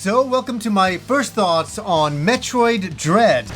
So, welcome to my first thoughts on Metroid Dread.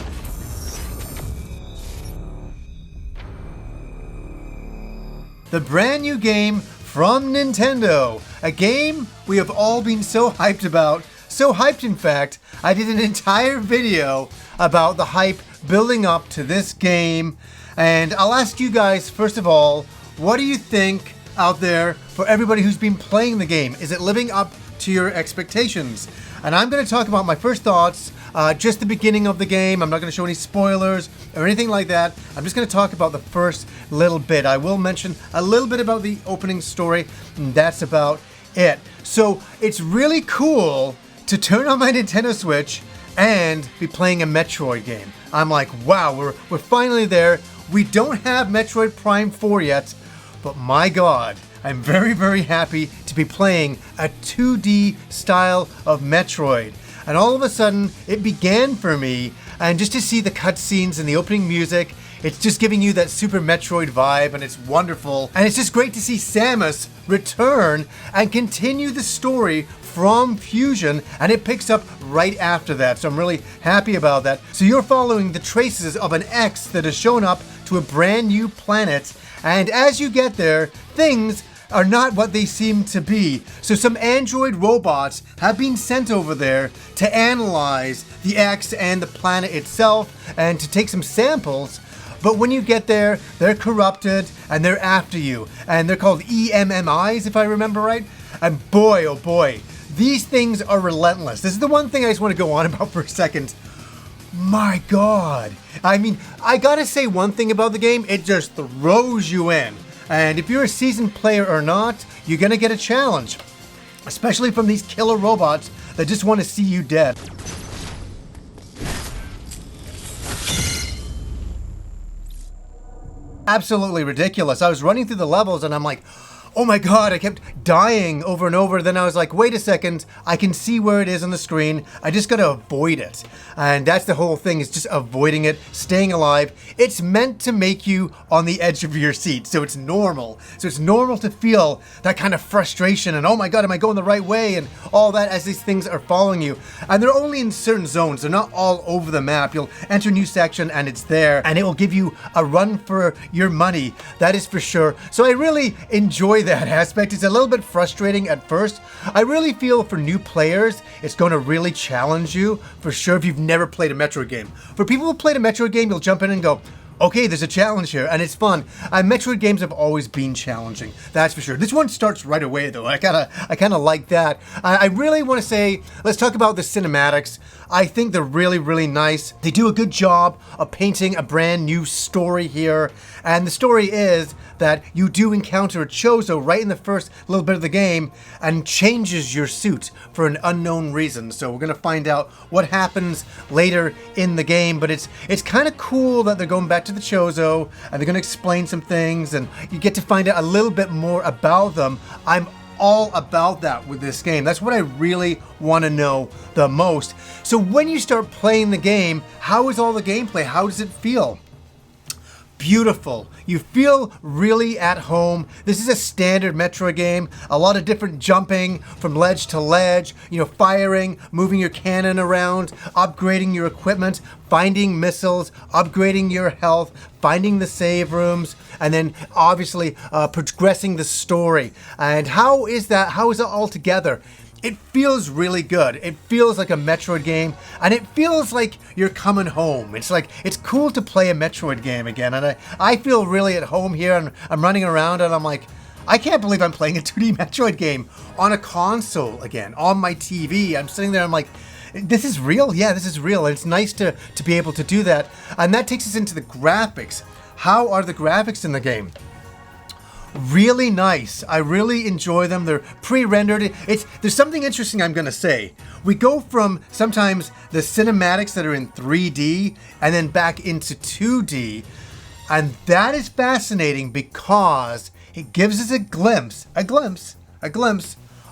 The brand new game from Nintendo. A game we have all been so hyped about. So hyped, in fact, I did an entire video about the hype building up to this game. And I'll ask you guys, first of all, what do you think out there for everybody who's been playing the game? Is it living up to your expectations? And I'm going to talk about my first thoughts, just the beginning of the game. I'm not going to show any spoilers or anything like that. I'm just going to talk about the first little bit. I will mention a little bit about the opening story, and that's about it. So it's really cool to turn on my Nintendo Switch and be playing a Metroid game. I'm like, wow, we're finally there. We don't have Metroid Prime 4 yet, but my God, I'm very, very happy to be playing a 2D style of Metroid. And all of a sudden, it began for me, and just to see the cutscenes and the opening music, it's just giving you that Super Metroid vibe, and it's wonderful. And it's just great to see Samus return and continue the story from Fusion, and it picks up right after that. So I'm really happy about that. So you're following the traces of an X that has shown up to a brand new planet, and as you get there, things are not what they seem to be. So some android robots have been sent over there to analyze the X and the planet itself and to take some samples. But when you get there, they're corrupted and they're after you. And they're called EMMIs, if I remember right. And boy, oh boy, these things are relentless. This is the one thing I just want to go on about for a second. My God. I mean, I gotta say one thing about the game, it just throws you in. And if you're a seasoned player or not, you're gonna get a challenge. Especially from these killer robots that just want to see you dead. Absolutely ridiculous. I was running through the levels and I'm like, oh my God, I kept dying over and over. Then I was like, wait a second, I can see where it is on the screen. I just gotta avoid it. And that's the whole thing, is just avoiding it, staying alive. It's meant to make you on the edge of your seat, so it's normal. So it's normal to feel that kind of frustration and, oh my God, am I going the right way? And all that as these things are following you. And they're only in certain zones. They're not all over the map. You'll enter a new section and it's there, and it will give you a run for your money. That is for sure. So I really enjoy that aspect. It's a little bit frustrating at first. I really feel for new players, it's going to really challenge you for sure if you've never played a Metroid game. For people who played a Metroid game, you'll jump in and go, okay, there's a challenge here, and it's fun. Metroid games have always been challenging, that's for sure. This one starts right away, though. I kind of like that. I really want to say, let's talk about the cinematics. I think they're really, really nice. They do a good job of painting a brand new story here, and the story is that you do encounter a Chozo right in the first little bit of the game and changes your suit for an unknown reason. So we're gonna find out what happens later in the game, but it's kind of cool that they're going back to the Chozo and they're gonna explain some things and you get to find out a little bit more about them. I'm all about that with this game. That's what I really want to know the most. So when you start playing the game, how is all the gameplay? How does it feel? Beautiful. You feel really at home. This is a standard Metroid game. A lot of different jumping from ledge to ledge, firing, moving your cannon around, upgrading your equipment, finding missiles, upgrading your health, finding the save rooms, and then obviously progressing the story. And how is that? How is it all together? It feels really good. It feels like a Metroid game, and it feels like you're coming home. It's like, it's cool to play a Metroid game again, and I feel really at home here, and I'm running around, and I'm like, I can't believe I'm playing a 2D Metroid game on a console again, on my TV. I'm sitting there, I'm like, this is real? Yeah, this is real. And it's nice to be able to do that. And that takes us into the graphics. How are the graphics in the game? Really nice. I really enjoy them. They're pre-rendered. There's something interesting I'm gonna say. We go from sometimes the cinematics that are in 3D and then back into 2D, and that is fascinating because it gives us a glimpse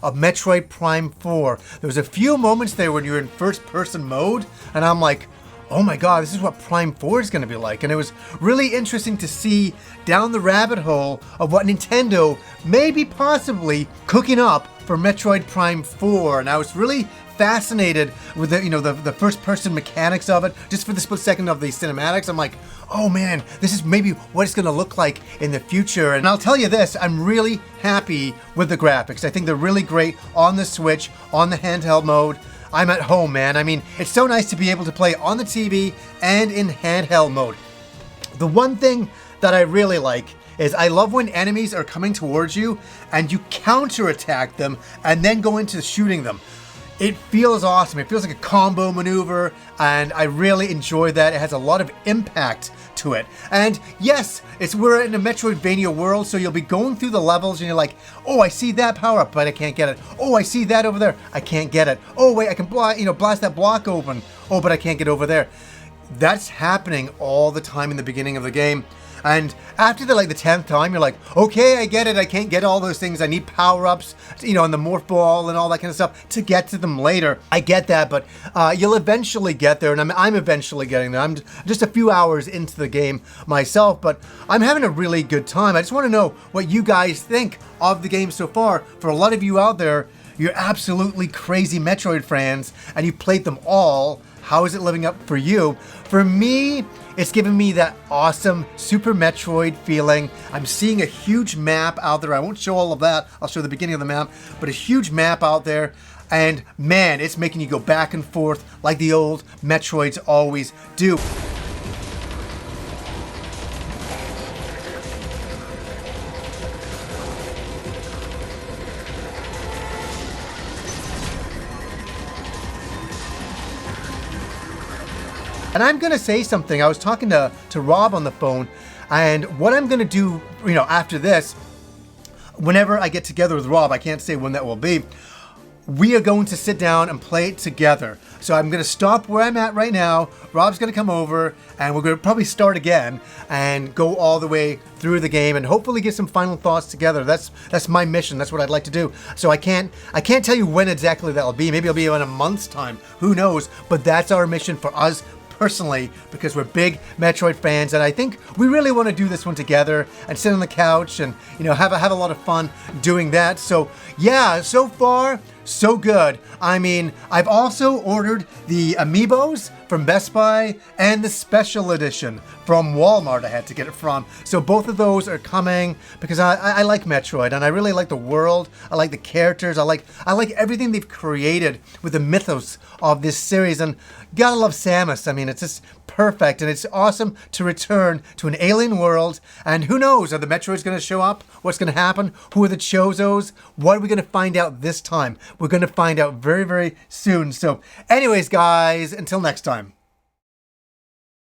of Metroid Prime 4. There was a few moments there when you're in first-person mode, and I'm like, oh my God, this is what Prime 4 is going to be like. And it was really interesting to see down the rabbit hole of what Nintendo may be possibly cooking up for Metroid Prime 4. And I was really fascinated with the first person mechanics of it. Just for the split second of the cinematics, I'm like, oh man, this is maybe what it's gonna look like in the future. And I'll tell you this, I'm really happy with the graphics. I think they're really great on the Switch, on the handheld mode. I'm at home, man. I mean, it's so nice to be able to play on the TV and in handheld mode. The one thing that I really like is I love when enemies are coming towards you and you counterattack them and then go into shooting them. It feels awesome. It feels like a combo maneuver, and I really enjoy that. It has a lot of impact to it. And yes, we're in a Metroidvania world, so you'll be going through the levels and you're like, oh, I see that power up, but I can't get it. Oh, I see that over there. I can't get it. Oh, wait, I can blast that block open. Oh, but I can't get over there. That's happening all the time in the beginning of the game. And after the 10th time, you're like, okay, I get it. I can't get all those things. I need power-ups, and the morph ball and all that kind of stuff to get to them later. I get that, but you'll eventually get there, and I'm eventually getting there. I'm just a few hours into the game myself, but I'm having a really good time. I just want to know what you guys think of the game so far. For a lot of you out there, you're absolutely crazy Metroid fans, and you played them all. How is it living up for you? For me, it's giving me that awesome Super Metroid feeling. I'm seeing a huge map out there. I won't show all of that. I'll show the beginning of the map, but a huge map out there. And man, it's making you go back and forth like the old Metroids always do. And I'm going to say something. I was talking to Rob on the phone, and what I'm going to do, after this, whenever I get together with Rob, I can't say when that will be, we are going to sit down and play it together. So I'm going to stop where I'm at right now. Rob's going to come over, and we're going to probably start again and go all the way through the game and hopefully get some final thoughts together. That's my mission. That's what I'd like to do. So I can't tell you when exactly that'll be. Maybe it'll be in a month's time. Who knows? But that's our mission for us personally, because we're big Metroid fans, and I think we really want to do this one together and sit on the couch and have a lot of fun doing that. So yeah, so far so good. I mean, I've also ordered the amiibos from Best Buy and the special edition from Walmart. I had to get it from. So both of those are coming because I like Metroid, and I really like the world. I like the characters. I like everything they've created with the mythos of this series, and gotta love Samus. I mean, it's just perfect, and it's awesome to return to an alien world. And who knows, are the Metroids going to show up? What's going to happen? Who are the Chozos? What are we going to find out this time? We're going to find out very, very soon. So anyways, guys, until next time.